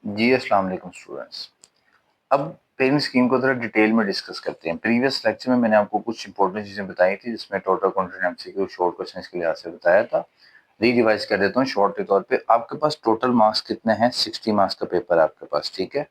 जी अस्सलाम वालेकुम स्टूडेंट्स। अब पेरेंट स्कीम को थोड़ा डिटेल में डिस्कस करते हैं। प्रीवियस लेक्चर में मैंने आपको कुछ इंपॉर्टेंट चीजें बताई थी, जिसमें total content MCQ short question के लिहाज से बताया था। री रिवाइज कर देता हूँ शॉर्ट के तौर पे। आपके पास टोटल मार्क्स कितने हैं? 60 मार्क्स का पेपर है आपके पास, ठीक है।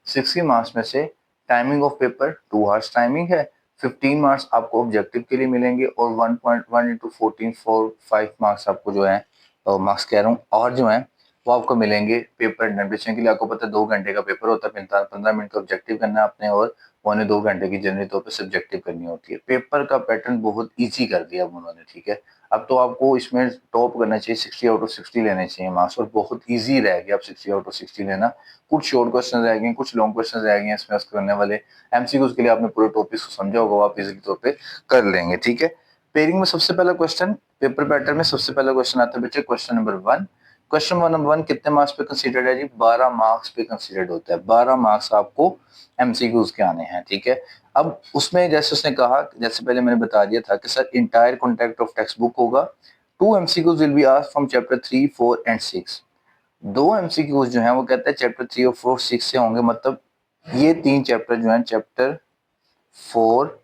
60 मार्क्स में से timing of paper 2 hours timing है। 15 मार्क्स आपको ऑब्जेक्टिव के लिए मिलेंगे और 1.1 इंटू 14 4 5 मार्क्स आपको जो है मार्क्स कह रहा हूँ, और जो है वो आपको मिलेंगे पेपर इंटरप्रिटेशन के लिए। आपको पता है 2 घंटे का पेपर होता है, 15 मिनट का ऑब्जेक्टिव करना है आपने और 1.25 घंटे की जनरली तौर पर सब्जेक्टिव करनी होती है। पेपर का पैटर्न बहुत ईजी कर दिया अब उन्होंने, ठीक है। अब तो आपको इसमें टॉप करना चाहिए, 60 आउट ऑफ 60 लेने चाहिए मार्क्स, और बहुत ईजी रह गया अब 60 आउट ऑफ 60 लेना। कुछ शॉर्ट क्वेश्चन रह गए, कुछ लॉन्ग क्वेश्चन रह गए इसमें करने वाले। एमसीक्यूज के लिए आपने पूरे टॉपिक को समझा होगा, आप इजीली तौर पे कर लेंगे, ठीक है। पेयरिंग में सबसे पहला क्वेश्चन, पेपर पैटर्न में सबसे पहला क्वेश्चन आता है बच्चे, क्वेश्चन नंबर 1। क्वेश्चन नंबर 1 कितने मार्क्स पे कंसीडर्ड है जी? 12 मार्क्स पे कंसीडर्ड होता है। 12 मार्क्स आपको एमसीक्यूज के आने हैं, ठीक है। अब उसमें जैसे उसने कहा, जैसे पहले मैंने बता दिया था कि sir entire content of text book होगा। 2 MCQs will be asked from chapter 3 4 and 6। दो एमसीक्यूज जो हैं वो कहते हैं चैप्टर 3 और 4 6 से होंगे। मतलब ये 3 चैप्टर जो हैं, चैप्टर 4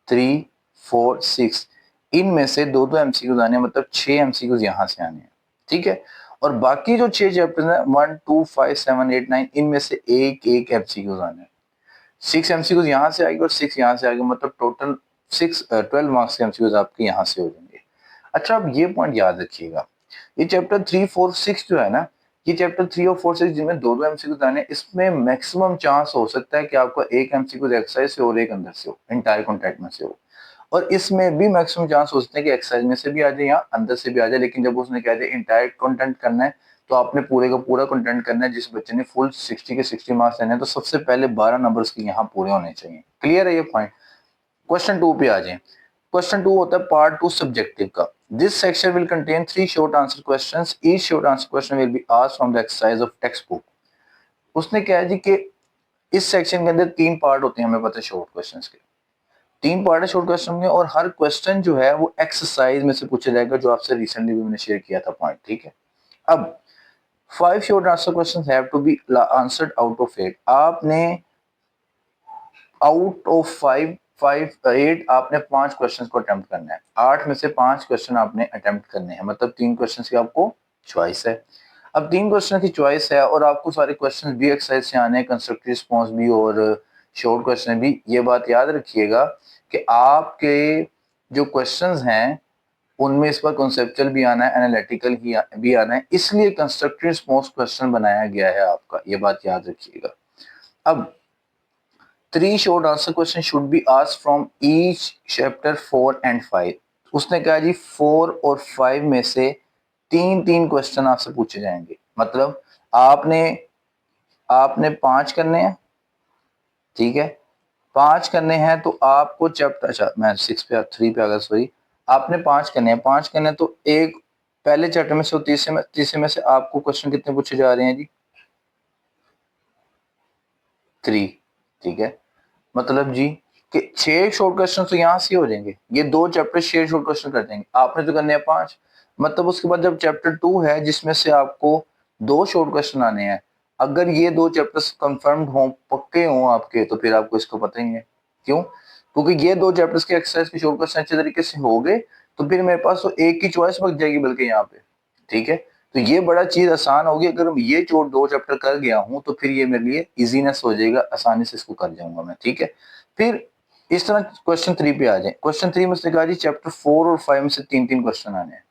3 4 6, इनमें से दो दो एमसीक्यूज आने हैं, मतलब 6 एमसीक्यूज यहाँ से आने हैं, ठीक है। और बाकी जो 6 चैप्टर हैं 1 2 5 7 8 9, इनमें से एक एक एमसीक्यूज आने हैं। 6 एमसीक्यूज यहाँ से आएगी और 6 यहाँ से आएगी, मतलब टोटल 12 मार्क्स के एमसीक्यूज आपके यहाँ से हो जाएंगे। अच्छा, अब ये पॉइंट याद रखिएगा, ये चैप्टर 3 4 6 जो है ना, ये चैप्टर 3 और 4 6 जिनमें दो दो एमसीक्यूज आने हैं, इसमें मैक्सिमम चांस हो सकता है कि आपका एक एमसीक्यू एक्सरसाइज से और एक अंदर से हो, इंटायर कॉन्टेक्ट में से हो। और इसमें भी मैक्सिमम चांस हो सकते हैं कि एक्सरसाइज में से भी आ जाए या अंदर से भी आ जाए। लेकिन जब उसने कहा दिया इंटायर कंटेंट करना है, तो आपने पूरे का पूरा कंटेंट करना है। जिस बच्चे ने फुल 60 के 60 मार्क्स लेने हैं, तो सबसे पहले 12 नंबर्स के यहाँ पूरे होने चाहिए। क्लियर है ये पॉइंट? क्वेश्चन 2 पे आ जाए। क्वेश्चन 2 होता है पार्ट 2 सब्जेक्टिव का। This section will contain 3 short answer questions. Each short answer question will be asked from the exercise of text book. उसने क्या है जी कि इस सेक्शन के अंदर 3 पार्ट होते हैं, हमें पता है शॉर्ट क्वेश्चंस के। 3 पार्ट है शॉर्ट क्वेश्चन में, और हर क्वेश्चन जो है वो एक्सरसाइज में से पूछा जाएगा, जो आपसे रिसेंटली भी मैंने शेयर किया था पॉइंट, ठीक है। अब 5 short answer questions have to be answered out of 8। आपने आउट ऑफ 8 आपने 5 क्वेश्चंस को अटेम्प्ट करना है। 8 में से 5 क्वेश्चन आपने अटेम्प्ट करने हैं, मतलब 3 क्वेश्चंस की आपको चॉइस है। अब 3 क्वेश्चन की चॉइस है और आपको सारे क्वेश्चन भी एक्सरसाइज से आने हैं, कंस्ट्रक्टिव रिस्पांस भी और शॉर्ट क्वेश्चन भी। ये बात याद रखिएगा कि आपके जो क्वेश्चंस हैं उनमें इस बार कॉन्सेप्चुअल भी आना है, एनालिटिकल भी आना है, इसलिए कंस्ट्रक्टिव रिस्पांस क्वेश्चन बनाया गया है आपका। ये बात याद रखिएगा। अब 3 short answer question should be asked from each chapter 4 and 5। उसने कहा जी 4 और 5 में से 3 क्वेश्चन आपसे पूछे जाएंगे। मतलब आपने आपने 5 करने हैं, ठीक है। 5 करने हैं तो आपको चैप्टर, अच्छा मैं 6 पे 3 पे आ गया, सॉरी। आपने 5 करने हैं, 5 करने हैं तो एक पहले चैप्टर में से और तीसरे में से आपको क्वेश्चन कितने पूछे जा रहे हैं जी? 3, ठीक है। मतलब जी कि 6 शॉर्ट क्वेश्चन तो यहाँ से हो जाएंगे, ये 2 चैप्टर 6 शॉर्ट क्वेश्चन कर देंगे। आपने तो करने हैं 5। मतलब उसके बाद जब चैप्टर 2 है जिसमें से आपको 2 शॉर्ट क्वेश्चन आने हैं, अगर ये 2 चैप्टर्स कंफर्म्ड हों, पक्के हों आपके, तो फिर आपको इसको पता ही है क्यों। क्योंकि ये 2 चैप्टर्स के एक्सरसाइज के शॉर्ट क्वेश्चन अच्छे तरीके से हो गए, तो फिर मेरे पास तो एक की चॉइस बच जाएगी बल्कि यहाँ पे, ठीक है। तो ये बड़ा चीज आसान होगी। अगर मैं ये चोट 2 चैप्टर कर गया हूं तो फिर ये मेरे लिए इजीनेस हो जाएगा, आसानी से इसको कर जाऊंगा मैं, ठीक है। फिर इस तरह क्वेश्चन 3 पे आ जाए। क्वेश्चन 3 में से कहा जी चैप्टर 4 और 5 में से 3 क्वेश्चन आने हैं।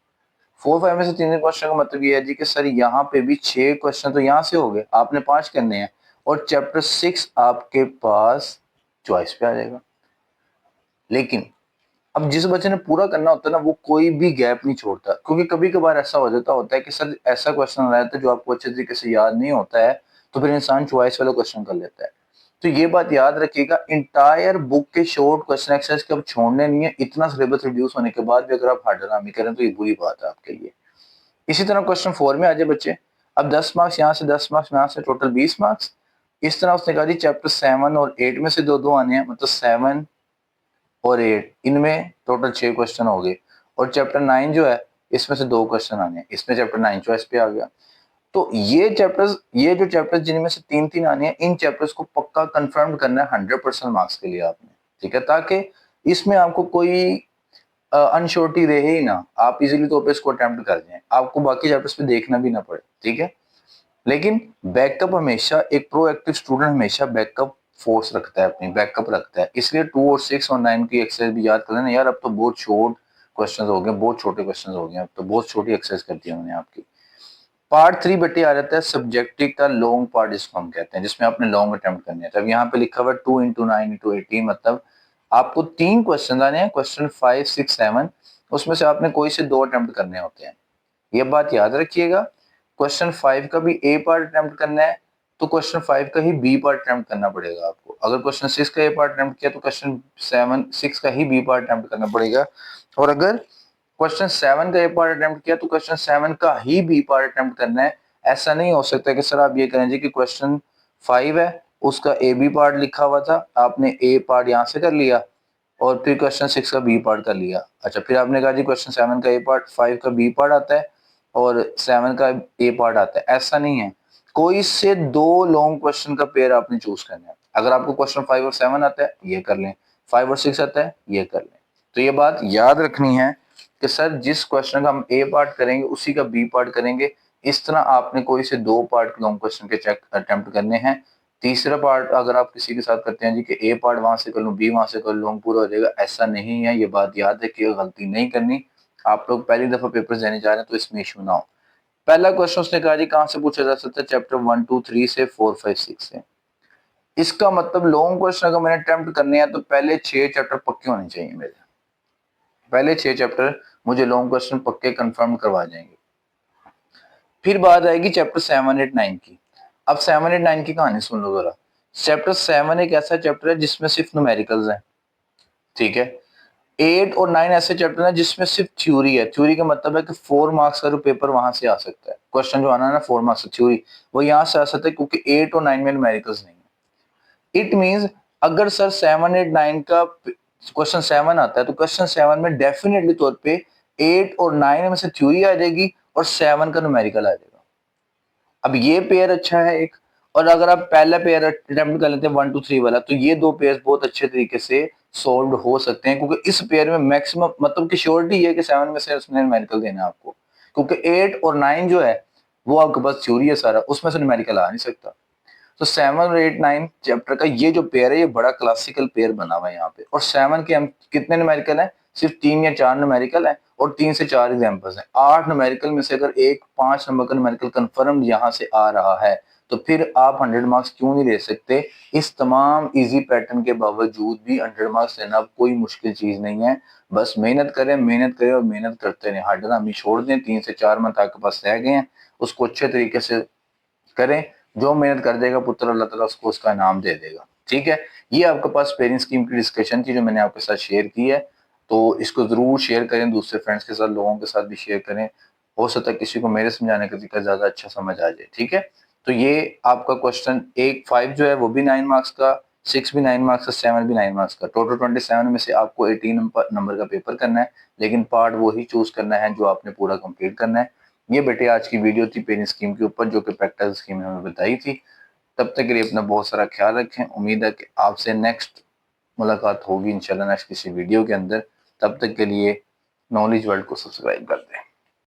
4 5 में से 3 क्वेश्चन का मतलब ये है जी कि सर यहाँ पे भी 6 क्वेश्चन तो यहाँ से हो गए, आपने 5 करने हैं, और चैप्टर 6 आपके पास चॉइस पे आ जाएगा। लेकिन अब जिस बच्चे ने पूरा करना होता है ना, वो कोई भी गैप नहीं छोड़ता, क्योंकि कभी कभार ऐसा हो जाता होता है कि सर ऐसा क्वेश्चन आ जाता है जो आपको अच्छे तरीके से याद नहीं होता है, तो फिर इंसान चॉइस वाला क्वेश्चन कर लेता है। तो ये बात याद रखिएगा, इंटायर बुक के शॉर्ट क्वेश्चन एक्सरसाइज के अब छोड़ने नहीं है। इतना सिलेबस रिड्यूस होने के बाद भी अगर आप हार्डरामी करें तो ये बुरी बात है आपके लिए। इसी तरह क्वेश्चन 4 में आ जाए बच्चे। अब 10 मार्क्स यहाँ से, 10 मार्क्स यहाँ से, टोटल 20 मार्क्स। इस तरह उसने कहा जी चैप्टर 7 और 8 में से दो दो आने हैं, मतलब 7 और 8, इनमें टोटल 6 क्वेश्चन हो गए। और चैप्टर 9 जो है इसमें से 2 क्वेश्चन आने हैं, इसमें चैप्टर 9 चॉइस पे आ गया। तो ये जो चैप्टर्स जिनमें से 3-3 आने हैं, इन चैप्टर्स को पक्का कंफर्म करना है 100% मार्क्स के लिए आपने, ठीक है, ताकि इसमें आपको कोई अनश्योरिटी रहे ही ना, आप इजीली तो पे इसको अटेम्प्ट कर जाएं, आपको बाकी चैप्टर्स पे देखना भी ना पड़े, ठीक है। लेकिन बैकअप हमेशा, एक प्रोएक्टिव स्टूडेंट हमेशा बैकअप फोर्स रखता है, अपनी बैकअप रखता है, इसलिए 2 और 6 और 9 की एक्सरसाइज भी याद कर लेना यार। अब तो बहुत शॉर्ट क्वेश्चंस हो गए, बहुत छोटे क्वेश्चंस हो गए, अब तो बहुत छोटी एक्सरसाइज कर दी है मैंने आपकी। पार्ट 3 बेटे आ जाता है सब्जेक्टिव का लॉन्ग पार्ट, जिसको हम कहते हैं, जिसमें आपने लॉन्ग अटेम्प्ट करने हैं। तब यहाँ पे लिखा हुआ 2 इंटू 9 इंटू 18, मतलब आपको 3 क्वेश्चन आने हैं, क्वेश्चन 5, 6, 7, उसमें से आपने कोई से 2 अटेम्प्ट करने होते हैं, ये बात याद रखिएगा। क्वेश्चन 5 का भी ए पार्ट अटेम्प्ट करना है, तो क्वेश्चन 5 का ही बी पार्ट अटेम्प्ट करना पड़ेगा आपको। अगर क्वेश्चन 6 का ए पार्ट अटेम्प्ट किया तो क्वेश्चन 6 का ही बी पार्ट अटेम्प्ट करना पड़ेगा। और अगर क्वेश्चन 7 का ए पार्ट अटेम्प्ट किया तो क्वेश्चन 7 का ही बी पार्ट अटेम्प्ट करना है। ऐसा नहीं हो सकता कि सर आप ये करें जी कि क्वेश्चन 5 है, उसका ए बी पार्ट लिखा हुआ था, आपने ए पार्ट यहाँ से कर लिया और फिर क्वेश्चन 6 का बी पार्ट कर लिया। अच्छा, फिर आपने कहा जी क्वेश्चन 7 का ए पार्ट, 5 का बी पार्ट आता है और 7 का ए पार्ट आता है, ऐसा नहीं है। कोई से 2 लॉन्ग क्वेश्चन का पेयर आपने चूज करना है। अगर आपको क्वेश्चन 5 और 7 आता है, ये कर लें, 5 और 6 आता है, ये कर लें। तो ये बात याद रखनी है कि सर जिस क्वेश्चन का हम ए पार्ट करेंगे उसी का बी पार्ट करेंगे। इस तरह आपने कोई से 2 पार्ट लॉन्ग क्वेश्चन के चेक अटेम्प्ट करने हैं। तीसरा पार्ट अगर आप किसी के साथ करते हैं जी कि ए पार्ट वहां से कर लूं, बी वहां से कर लूं, पूरा हो जाएगा, ऐसा नहीं है। ये बात याद है कि गलती नहीं करनी। आप लोग पहली दफा पेपर देने जा रहे हैं तो इसमें इशू ना हो। पहला क्वेश्चन उसने कहा जी कहां से पूछा जा सकता है, चैप्टर 1, 2, 3 से 4, 5, 6 से। इसका मतलब लॉन्ग क्वेश्चन अगर मैंने अटेम्प्ट करने हैं तो पहले 6 चैप्टर पक्के होने चाहिए मेरे, पहले 6 चैप्टर मुझे लॉन्ग क्वेश्चन पक्के कंफर्म करवा जाएंगे। फिर बात आएगी चैप्टर 7, 8, 9 की। अब 7, 8, 9 की कहानी सुन लो जरा। चैप्टर 7 एक ऐसा चैप्टर है जिसमें सिर्फ न्यूमेरिकल्स हैं, ठीक है। 8 और 9 ऐसे चैप्टर हैं जिसमें सिर्फ थ्योरी है। थ्योरी का मतलब है कि 4 मार्क्स का जो पेपर वहां से आ सकता है, क्वेश्चन जो आना है ना 4 मार्क्स थ्योरी, वो यहाँ से आ सकता है, क्योंकि 8 और 9 में न्यूमेरिकल्स नहीं है। इट मींस अगर सर 7, 8, 9 का क्वेश्चन 7 आता है तो क्वेश्चन 7 में डेफिनेटली तौर पे 8 और 9 में से थ्योरी आ जाएगी और 7 का न्यूमेरिकल आ जाएगा। अब ये पेयर अच्छा है एक, और अगर आप पहला पेयर अटेम्प्ट कर लेते हैं 1, 2, 3 वाला, तो ये 2 पेयर बहुत अच्छे तरीके से सॉल्व हो सकते हैं, क्योंकि इस पेयर में मैक्सिमम मतलब की श्योरिटी है कि 7 में से उसने न्यूमेरिकल देना है आपको, क्योंकि 8 और 9 जो है वो आपके पास थ्योरी है सारा, उसमें से न्यूमेरिकल आ नहीं सकता। तो 7 और 8, 9 चैप्टर का ये जो पेयर है ये बड़ा क्लासिकल पेयर बना हुआ है यहाँ पे। और 7 के हम कितने न्यूमेरिकल है, सिर्फ 3 या 4 न्यूमेरिकल है और 3 से 4 एग्जांपल्स हैं। 8 न्यूमेरिकल में से अगर एक 5 नंबर का न्यूमेरिकल कंफर्म यहाँ से आ रहा है तो फिर आप 100 मार्क्स क्यों नहीं ले सकते। इस तमाम इजी पैटर्न के बावजूद भी 100 मार्क्स लेना कोई मुश्किल चीज नहीं है। बस मेहनत करें, मेहनत करें और मेहनत करते रहें, हटना भी छोड़ दें। 3 से 4 मंथ आपके पास रह गए हैं, उसको अच्छे तरीके से करें। जो मेहनत कर देगा पुत्र अल्लाह ताला उसको उसका इनाम दे देगा, ठीक है। ये आपके पास पेरेंट स्कीम की डिस्कशन थी जो मैंने आपके साथ शेयर की है, तो इसको जरूर शेयर करें, दूसरे फ्रेंड्स के साथ, लोगों के साथ भी शेयर करें। हो सकता है किसी को मेरे समझाने का तरीका ज्यादा अच्छा समझ आ जाए, ठीक है। तो ये आपका क्वेश्चन एक 5 जो है वो भी 9 मार्क्स का, 6 भी 9 मार्क्स का, 7 भी 9 मार्क्स का, टोटल 27 में से आपको 18 नंबर का पेपर करना है। लेकिन पार्ट वो ही चूज करना है जो आपने पूरा कंप्लीट करना है। ये बेटे आज की वीडियो थी पेरेंट स्कीम के ऊपर, जो कि प्रैक्टिस स्कीम ने हमें बताई थी। तब तक के लिए अपना बहुत सारा ख्याल रखें। उम्मीद है कि आपसे नेक्स्ट मुलाकात होगी इंशाल्लाह नेक्स्ट किसी वीडियो के अंदर। तब तक के लिए नॉलेज वर्ल्ड को सब्सक्राइब कर दें।